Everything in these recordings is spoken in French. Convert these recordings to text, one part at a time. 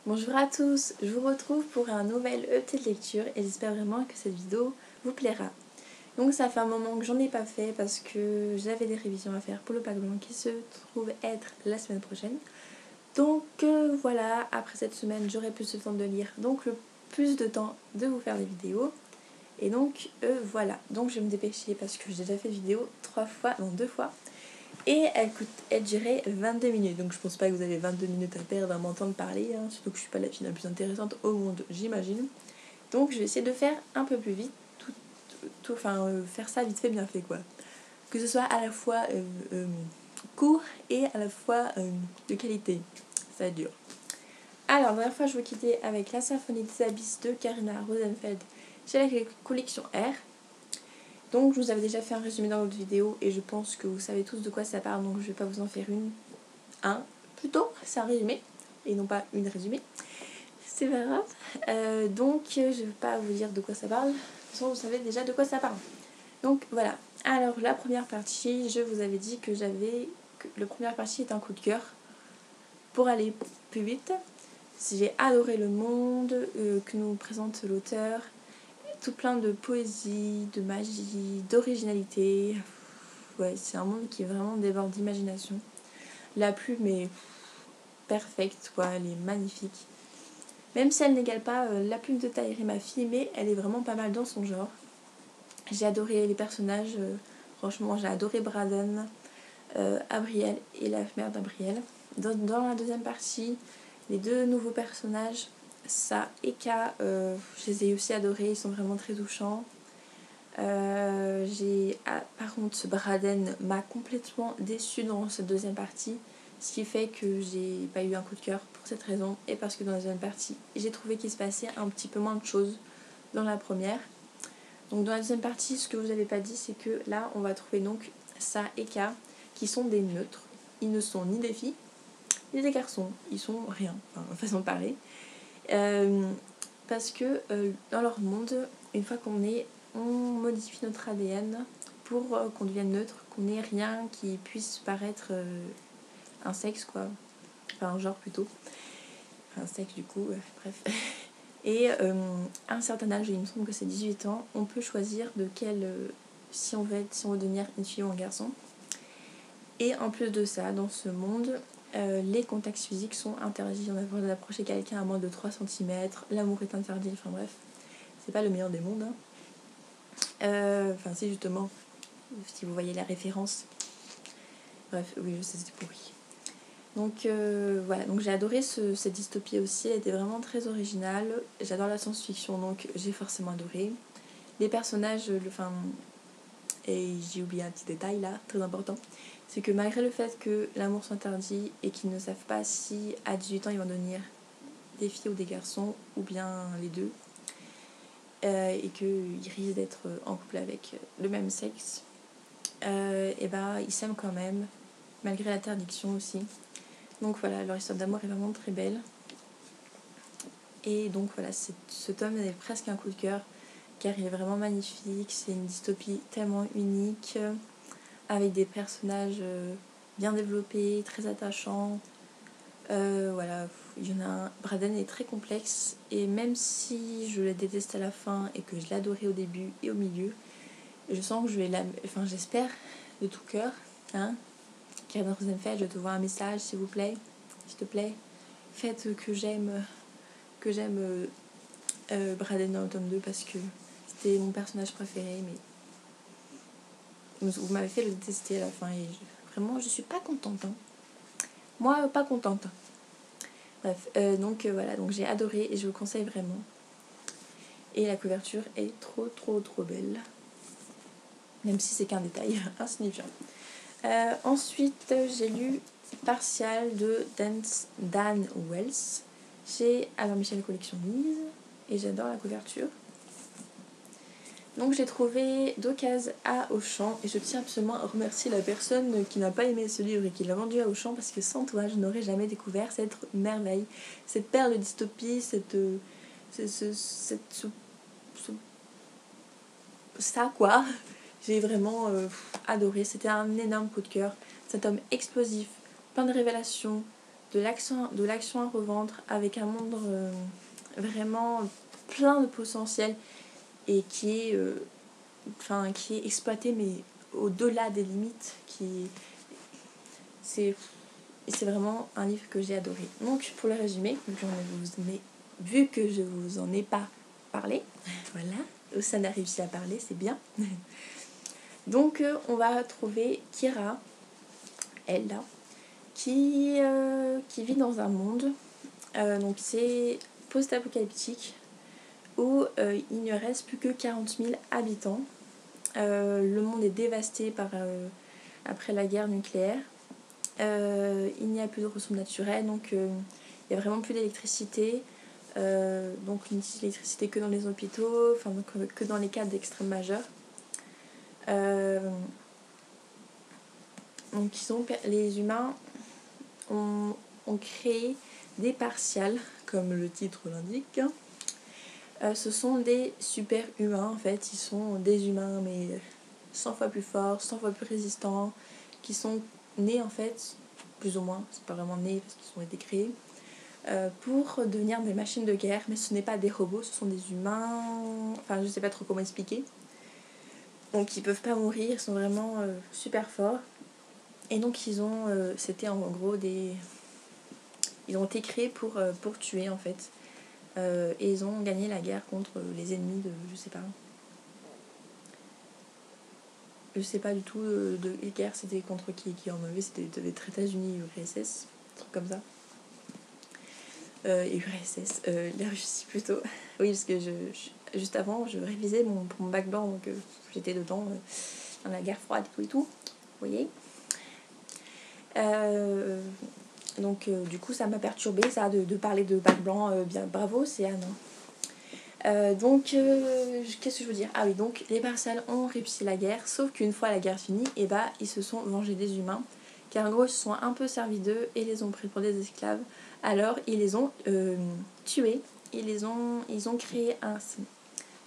Bonjour à tous, je vous retrouve pour un nouvel EP de lecture et j'espère vraiment que cette vidéo vous plaira. Donc ça fait un moment que j'en ai pas fait parce que j'avais des révisions à faire pour le bac blanc qui se trouve être la semaine prochaine. Donc voilà, après cette semaine j'aurai plus de temps de lire, donc le plus de temps de vous faire des vidéos. Et donc voilà, donc je vais me dépêcher parce que j'ai déjà fait une vidéo 2 fois. Et elle durait 22 minutes, donc je pense pas que vous avez 22 minutes à perdre à m'entendre parler, hein, surtout que je suis pas la fille la plus intéressante au monde, j'imagine. Donc je vais essayer de faire un peu plus vite, faire ça vite fait bien fait quoi. Que ce soit à la fois court et à la fois de qualité, ça dure. Alors la dernière fois je vous quittais avec La Symphonie des Abysses de Karina Rosenfeld chez la collection R. Donc je vous avais déjà fait un résumé dans l'autre vidéo et je pense que vous savez tous de quoi ça parle, donc je vais pas vous en faire plutôt c'est un résumé et non pas une résumé, c'est pas grave. Donc je vais pas vous dire de quoi ça parle, de toute façon vous savez déjà de quoi ça parle. Donc voilà, alors la première partie, je vous avais dit que la première partie est un coup de cœur. Pour aller plus vite, j'ai adoré le monde que nous présente l'auteur, tout plein de poésie, de magie, d'originalité. Ouais, c'est un monde qui vraiment déborde d'imagination. La plume est parfaite, quoi, elle est magnifique. Même si elle n'égale pas La plume de Tahirih Mafi, mais elle est vraiment pas mal dans son genre. J'ai adoré les personnages, franchement j'ai adoré Braden, Abriel et la mère d'Abriel. Dans la deuxième partie, les deux nouveaux personnages, Sa et Ka, je les ai aussi adorés, ils sont vraiment très touchants. Par contre, ce Braden m'a complètement déçue dans cette deuxième partie, ce qui fait que j'ai pas eu un coup de cœur pour cette raison et parce que dans la deuxième partie j'ai trouvé qu'il se passait un petit peu moins de choses dans la première. Donc dans la deuxième partie, ce que vous n'avez pas dit, c'est que là on va trouver donc Sa et Ka qui sont des neutres. Ils ne sont ni des filles ni des garçons, ils sont rien, enfin façon de parler. Parce que dans leur monde, une fois on modifie notre ADN pour qu'on devienne neutre, qu'on n'ait rien qui puisse paraître un sexe quoi, enfin un genre plutôt, un sexe du coup, bref. Et à un certain âge, il me semble que c'est 18 ans, on peut choisir de si on veut devenir une fille ou un garçon. Et en plus de ça, dans ce monde, les contacts physiques sont interdits. On a le droit d'approcher quelqu'un à moins de 3 cm, l'amour est interdit, enfin bref, c'est pas le meilleur des mondes. Enfin, si justement, si vous voyez la référence. Bref, oui, je sais, c'était pourri. Donc voilà, donc j'ai adoré cette dystopie aussi, elle était vraiment très originale. J'adore la science-fiction, donc j'ai forcément adoré. Les personnages, et j'ai oublié un petit détail là, très important, c'est que malgré le fait que l'amour soit interdit et qu'ils ne savent pas si à 18 ans ils vont devenir des filles ou des garçons, ou bien les deux, et qu'ils risquent d'être en couple avec le même sexe, et ben ils s'aiment quand même, malgré l'interdiction aussi. Donc voilà, leur histoire d'amour est vraiment très belle. Et donc voilà, ce tome est presque un coup de cœur, car il est vraiment magnifique, c'est une dystopie tellement unique, avec des personnages bien développés, très attachants. Voilà, il y en a un. Braden est très complexe, et même si je le déteste à la fin et que je l'adorais au début et au milieu, je sens que je vais j'espère de tout cœur, hein. Karina Rosenfeld, je te vois un message s'il vous plaît, s'il te plaît, faites que j'aime Braden dans le tome 2 parce que c'était mon personnage préféré, mais vous m'avez fait le détester à la fin et vraiment je suis pas contente, hein. Moi pas contente. Bref, donc voilà, donc j'ai adoré et je vous conseille vraiment. Et la couverture est trop belle, même si c'est qu'un détail insignifiant. Ensuite j'ai lu Partial de Dan Wells chez Albin Michel Collection Lise et j'adore la couverture. Donc j'ai trouvé d'occasion à Auchan et je tiens absolument à remercier la personne qui n'a pas aimé ce livre et qui l'a vendu à Auchan parce que sans toi je n'aurais jamais découvert cette merveille, cette perle de dystopie, ça quoi. J'ai vraiment adoré, c'était un énorme coup de cœur. C'est un tome explosif, plein de révélations, de l'action à revendre avec un monde vraiment plein de potentiel et qui est exploité mais au-delà des limites. C'est vraiment un livre que j'ai adoré. Donc pour le résumer, vu que je vous en ai pas parlé, voilà, Ossana a réussi à parler, c'est bien. Donc on va trouver Kira, elle là, qui vit dans un monde, donc c'est post-apocalyptique, où il ne reste plus que 40 000 habitants. Le monde est dévasté après la guerre nucléaire. Il n'y a plus de ressources naturelles, donc il n'y a vraiment plus d'électricité. Donc on n'utilise l'électricité que dans les hôpitaux, enfin donc, que dans les cas d'extrême majeur. Donc les humains ont créé des partials, comme le titre l'indique. Ce sont des super humains en fait, ils sont des humains mais 100 fois plus forts, 100 fois plus résistants, qui sont nés en fait, plus ou moins, c'est pas vraiment nés parce qu'ils ont été créés, pour devenir des machines de guerre, mais ce n'est pas des robots, ce sont des humains, enfin je sais pas trop comment expliquer. Donc ils peuvent pas mourir, ils sont vraiment super forts. Et donc c'était en gros ils ont été créés pour tuer en fait. Et ils ont gagné la guerre contre les ennemis de, je sais pas du tout de guerre c'était contre qui en avait, c'était les États-Unis, URSS, un truc comme ça. URSS, la Russie plutôt. Oui, parce que juste avant je révisais pour mon bac blanc, donc j'étais dedans dans la guerre froide et tout, vous voyez. Donc du coup ça m'a perturbée ça de parler de bac blanc, bien bravo c'est Anne. Qu'est-ce que je veux dire? Ah oui, donc les Partials ont réussi la guerre, sauf qu'une fois la guerre finie, ils se sont vengés des humains, car en gros ils se sont un peu servis d'eux et les ont pris pour des esclaves. Alors ils les ont tués, ils ont créé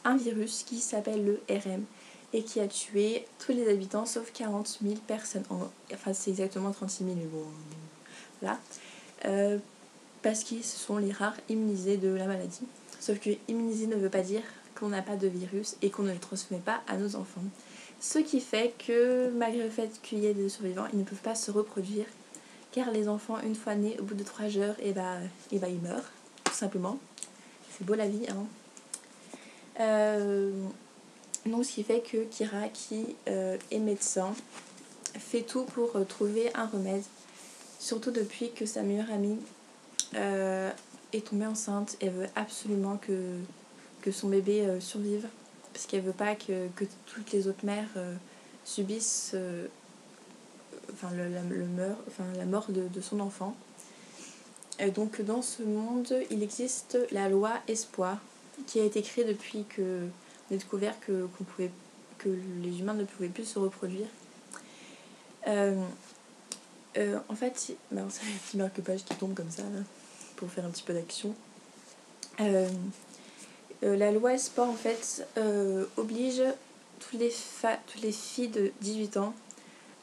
un virus qui s'appelle le RM et qui a tué tous les habitants sauf 40 000 personnes. Enfin c'est exactement 36 000, mais bon, voilà. Parce qu'ils sont les rares immunisés de la maladie. Sauf que immunisé ne veut pas dire qu'on n'a pas de virus et qu'on ne le transmet pas à nos enfants. Ce qui fait que malgré le fait qu'il y ait des survivants, ils ne peuvent pas se reproduire. Car les enfants, une fois nés, au bout de 3 heures, ils meurent, tout simplement. C'est beau la vie, hein. Donc ce qui fait que Kira, qui est médecin, fait tout pour trouver un remède. Surtout depuis que sa meilleure amie est tombée enceinte. Elle veut absolument que son bébé survive, parce qu'elle veut pas que toutes les autres mères subissent la mort de son enfant. Donc dans ce monde, il existe la loi Espoir, qui a été créée depuis qu'on a découvert que les humains ne pouvaient plus se reproduire. En fait, c'est un petit marque-page qui tombe comme ça, là, pour faire un petit peu d'action. La loi Espoir, en fait, oblige toutes les filles de 18 ans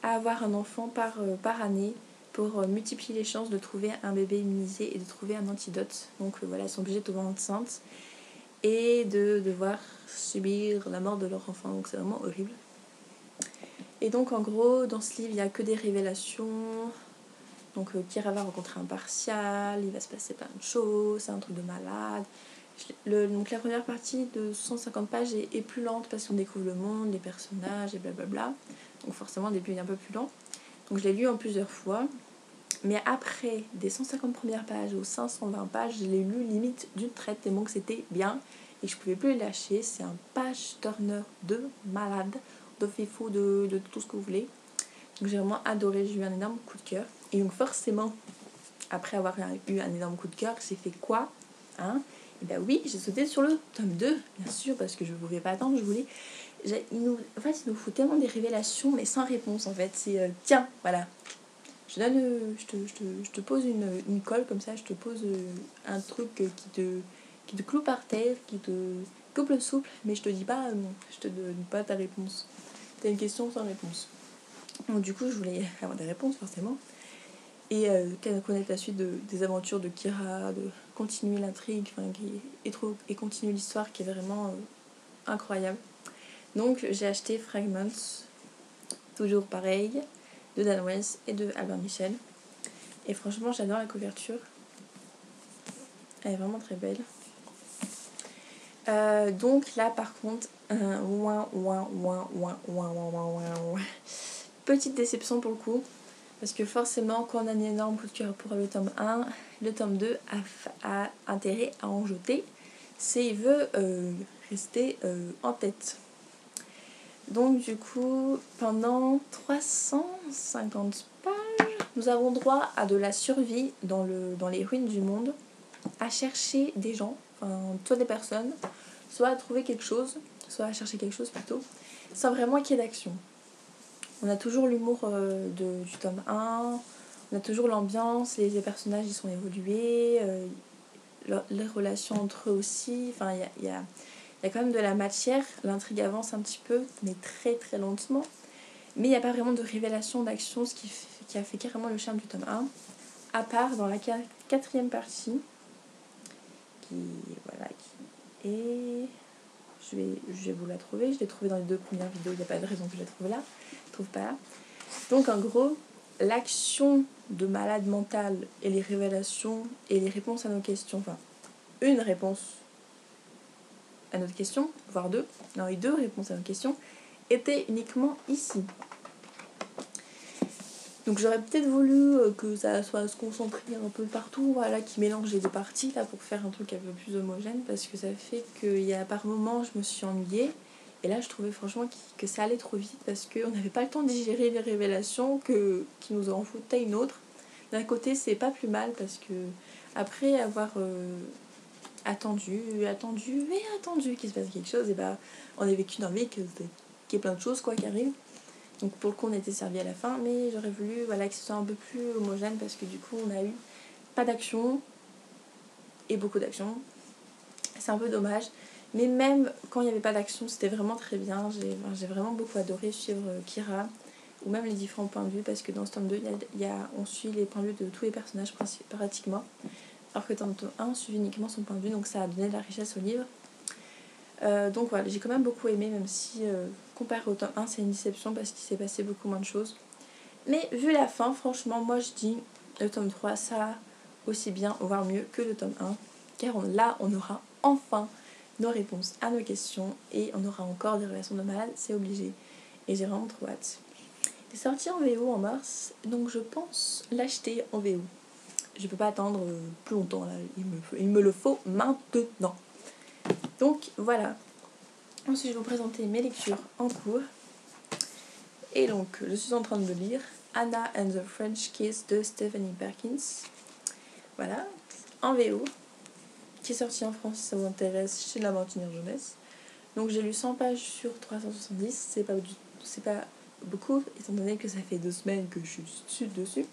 à avoir un enfant par année pour multiplier les chances de trouver un bébé immunisé et de trouver un antidote. Donc voilà, elles sont obligées de tomber enceintes et de devoir subir la mort de leur enfant. Donc c'est vraiment horrible. Et donc en gros, dans ce livre, il n'y a que des révélations. Donc Kira va rencontrer un partial, il va se passer plein de choses, c'est un truc de malade. Donc la première partie de 150 pages est plus lente parce qu'on découvre le monde, les personnages et blablabla. Donc forcément, le début est un peu plus lent. Donc je l'ai lu en plusieurs fois. Mais après des 150 premières pages aux 520 pages, je l'ai lu limite d'une traite tellement que c'était bien et je pouvais plus le lâcher. C'est un page turner de malade, de fifou, de tout ce que vous voulez. Donc j'ai vraiment adoré, j'ai eu un énorme coup de cœur. Et donc forcément, après avoir eu un énorme coup de cœur, j'ai fait quoi, hein? Et ben oui, j'ai sauté sur le tome 2, bien sûr, parce que je ne pouvais pas attendre, il nous fout tellement des révélations, mais sans réponse en fait. C'est tiens, voilà. Je te pose une colle comme ça, je te pose un truc qui te cloue par terre, qui te coupe le souffle, mais je te dis pas, je te donne pas ta réponse. T'as une question sans réponse. Donc du coup, je voulais avoir des réponses forcément. et connaître la suite des aventures de Kira, de continuer l'intrigue, et continuer l'histoire qui est vraiment incroyable. Donc j'ai acheté Fragments, toujours pareil, de Dan Wells et de Albert Michel. Et franchement j'adore la couverture. Elle est vraiment très belle. Donc là par contre, petite déception pour le coup. Parce que forcément quand on a un énorme coup de cœur pour le tome 1, le tome 2 a intérêt à en jeter. Il veut rester en tête. Donc du coup, pendant 350 pages, nous avons droit à de la survie dans les ruines du monde, à chercher des gens, soit des personnes, soit à trouver quelque chose, soit à chercher quelque chose plutôt, sans vraiment qu'il y ait d'action. On a toujours l'humour du tome 1, on a toujours l'ambiance, les personnages ils sont évolués, les relations entre eux aussi, il y a quand même de la matière, l'intrigue avance un petit peu, mais très très lentement. Mais il n'y a pas vraiment de révélation d'action, ce qui a fait carrément le charme du tome 1, à part dans la quatrième partie, qui est... Je vais vous la trouver, je l'ai trouvée dans les 2 premières vidéos, il n'y a pas de raison que je la trouve là, je trouve pas là. Donc en gros, l'action de malade mental et les révélations et les réponses à nos questions, une réponse à notre question, voire 2, non, les 2 réponses à notre question, étaient uniquement ici. Donc j'aurais peut-être voulu que ça soit se concentrer un peu partout, qui mélange les 2 parties là pour faire un truc un peu plus homogène, parce que ça fait que par moments je me suis ennuyée, et là je trouvais franchement que ça allait trop vite, parce qu'on n'avait pas le temps de digérer les révélations qui nous en foutaient une autre. D'un côté c'est pas plus mal, parce que après avoir attendu qu'il se passe quelque chose, et on a vécu dans le vie qu'il y ait plein de choses qui arrivent. Donc pour le coup on était servi à la fin, mais j'aurais voulu que ce soit un peu plus homogène, parce que du coup on a eu pas d'action et beaucoup d'action. C'est un peu dommage, mais même quand il n'y avait pas d'action c'était vraiment très bien. J'ai vraiment beaucoup adoré suivre Kira, ou même les différents points de vue, parce que dans ce tome 2 on suit les points de vue de tous les personnages pratiquement, alors que dans le tome 1 on suit uniquement son point de vue, donc ça a donné de la richesse au livre. Donc voilà, j'ai quand même beaucoup aimé, même si comparé au tome 1 c'est une déception, parce qu'il s'est passé beaucoup moins de choses. Mais vu la fin, franchement moi je dis le tome 3 ça aussi bien, voire mieux que le tome 1, car là on aura enfin nos réponses à nos questions, et on aura encore des relations de malade, c'est obligé, et j'ai vraiment trop hâte. Il est sorti en VO en mars, donc je pense l'acheter en VO. Je peux pas attendre plus longtemps là, il me le faut maintenant. Donc voilà. Ensuite, je vais vous présenter mes lectures en cours. Et donc, je suis en train de lire Anna and the French Kiss de Stephanie Perkins. Voilà, en VO, qui est sorti en France si ça vous intéresse, chez La Martinière Jeunesse. Donc, j'ai lu 100 pages sur 370. C'est pas beaucoup, étant donné que ça fait 2 semaines que je suis dessus.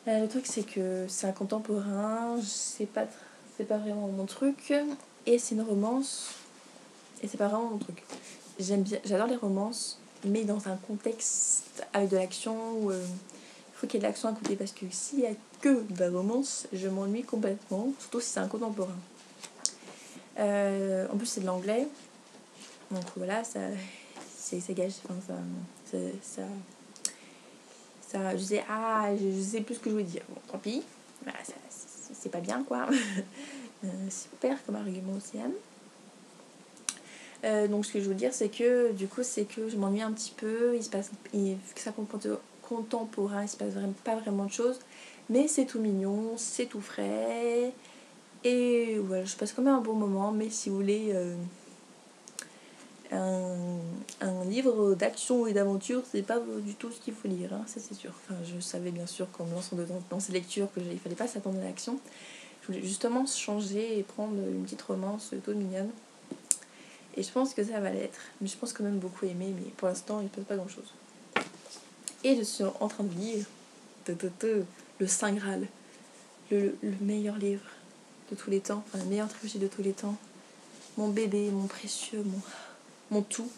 Le truc, c'est que c'est un contemporain, c'est pas vraiment mon truc. Et c'est une romance. Et c'est pas vraiment mon truc. J'adore les romances, mais dans un contexte avec de l'action où il faut qu'il y ait de l'action à côté, parce que s'il y a que de la romance, je m'ennuie complètement, surtout si c'est un contemporain. En plus c'est de l'anglais, donc voilà, ça gâche, je sais plus ce que je voulais dire. Bon, tant pis, voilà, c'est pas bien quoi. Super comme argument aussi. Donc ce que je veux dire c'est que du coup je m'ennuie un petit peu, vu que ça contemporain, il se passe pas vraiment de choses, mais c'est tout mignon, c'est tout frais, et voilà, je passe quand même un bon moment. Mais si vous voulez un livre d'action et d'aventure, c'est pas du tout ce qu'il faut lire, hein, ça c'est sûr. Je savais bien sûr qu'en me lançant dans ces lectures il fallait pas s'attendre à l'action. Je voulais justement changer et prendre une petite romance toute mignonne. Et je pense que ça va l'être. Mais je pense quand même beaucoup aimer. Mais pour l'instant, il ne passe pas grand chose. Et je suis en train de lire le Saint Graal. Le meilleur livre de tous les temps. La meilleure trilogie de tous les temps. Mon bébé, mon précieux, mon tout.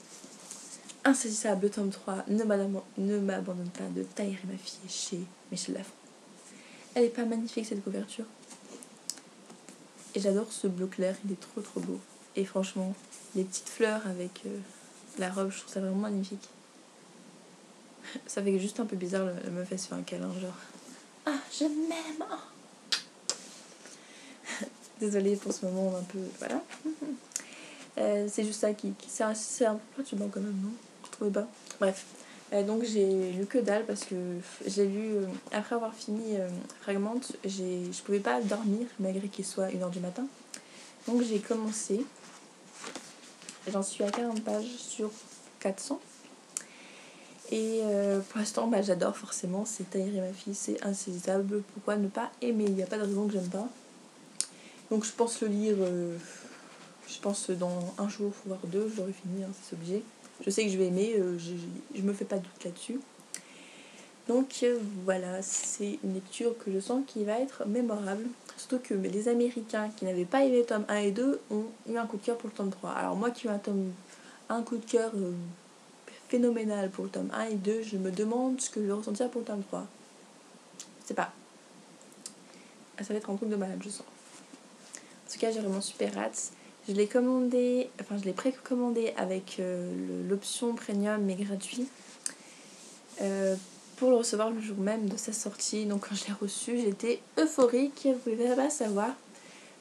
Insaisissable, le tome 3. Ne m'abandonne pas, de Tahir et ma fille chez Michel Lafon. Elle est pas magnifique cette couverture. Et j'adore ce bleu clair, il est trop beau. Et franchement, les petites fleurs avec la robe, je trouve ça vraiment magnifique. Ça fait juste un peu bizarre, la meuf elle se fait un câlin genre ah je m'aime. Désolée pour ce moment un peu voilà. C'est juste ça c'est un peu perturbant quand même, non? Je trouvais pas. Bref. Donc j'ai lu que dalle parce que j'ai lu après avoir fini Fragment, je pouvais pas dormir malgré qu'il soit 1h du matin. Donc j'ai commencé. J'en suis à 40 pages sur 400. Et pour l'instant, bah, j'adore forcément. C'est Tahir et ma fille, c'est insaisissable. Pourquoi ne pas aimer? Il n'y a pas de raison que j'aime pas. Donc je pense le lire, je pense dans un jour, voire deux, j'aurai fini, hein, c'est obligé. Je sais que je vais aimer, je me fais pas de doute là-dessus. Donc voilà, c'est une lecture que je sens qui va être mémorable. Surtout que les Américains qui n'avaient pas aimé le tome 1 et 2 ont eu un coup de cœur pour le tome 3. Alors moi qui ai un coup de cœur phénoménal pour le tome 1 et 2, je me demande ce que je vais ressentir pour le tome 3. Je sais pas. Ça va être un truc de malade, je sens. En tout cas, j'ai vraiment super hâte. Je l'ai commandé, enfin je l'ai précommandé avec l'option premium mais gratuit pour le recevoir le jour même de sa sortie. Donc quand je l'ai reçu, j'étais euphorique, vous pouvez pas savoir.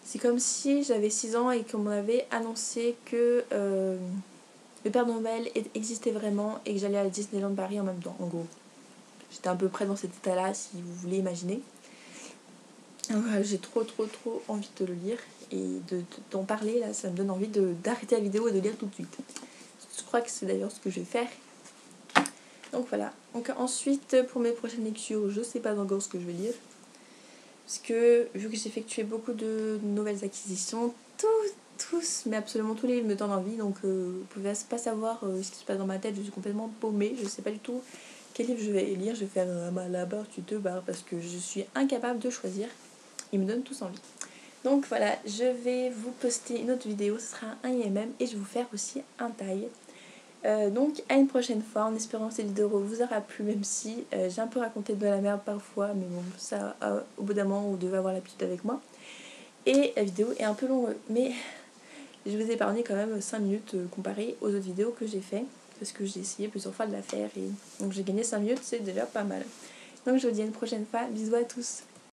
C'est comme si j'avais 6 ans et qu'on m'avait annoncé que le Père Noël existait vraiment et que j'allais à Disneyland Paris en même temps, en gros. J'étais à peu près dans cet état-là, si vous voulez imaginer. J'ai trop envie de le lire et d'en parler, là, ça me donne envie d'arrêter la vidéo et de lire tout de suite. Je crois que c'est d'ailleurs ce que je vais faire. Donc voilà. Donc ensuite, pour mes prochaines lectures, je sais pas encore ce que je vais lire. Parce que, vu que j'ai effectué beaucoup de nouvelles acquisitions, tous, mais absolument tous les livres me donnent envie. Donc vous pouvez pas savoir ce qui se passe dans ma tête, je suis complètement paumée. Je sais pas du tout quel livre je vais lire. Je vais faire la barre, tu te barres, parce que je suis incapable de choisir. Ils me donnent tous envie. Donc voilà, je vais vous poster une autre vidéo, ce sera un IMM et je vais vous faire aussi un taille. Donc à une prochaine fois, en espérant que cette vidéo vous aura plu, même si j'ai un peu raconté de la merde parfois, mais bon, ça au bout d'un moment vous devez avoir l'habitude avec moi. Et la vidéo est un peu longue, mais je vous ai épargné quand même 5 minutes comparé aux autres vidéos que j'ai fait, parce que j'ai essayé plusieurs fois de la faire, et donc j'ai gagné 5 minutes, c'est déjà pas mal. Donc je vous dis à une prochaine fois, bisous à tous.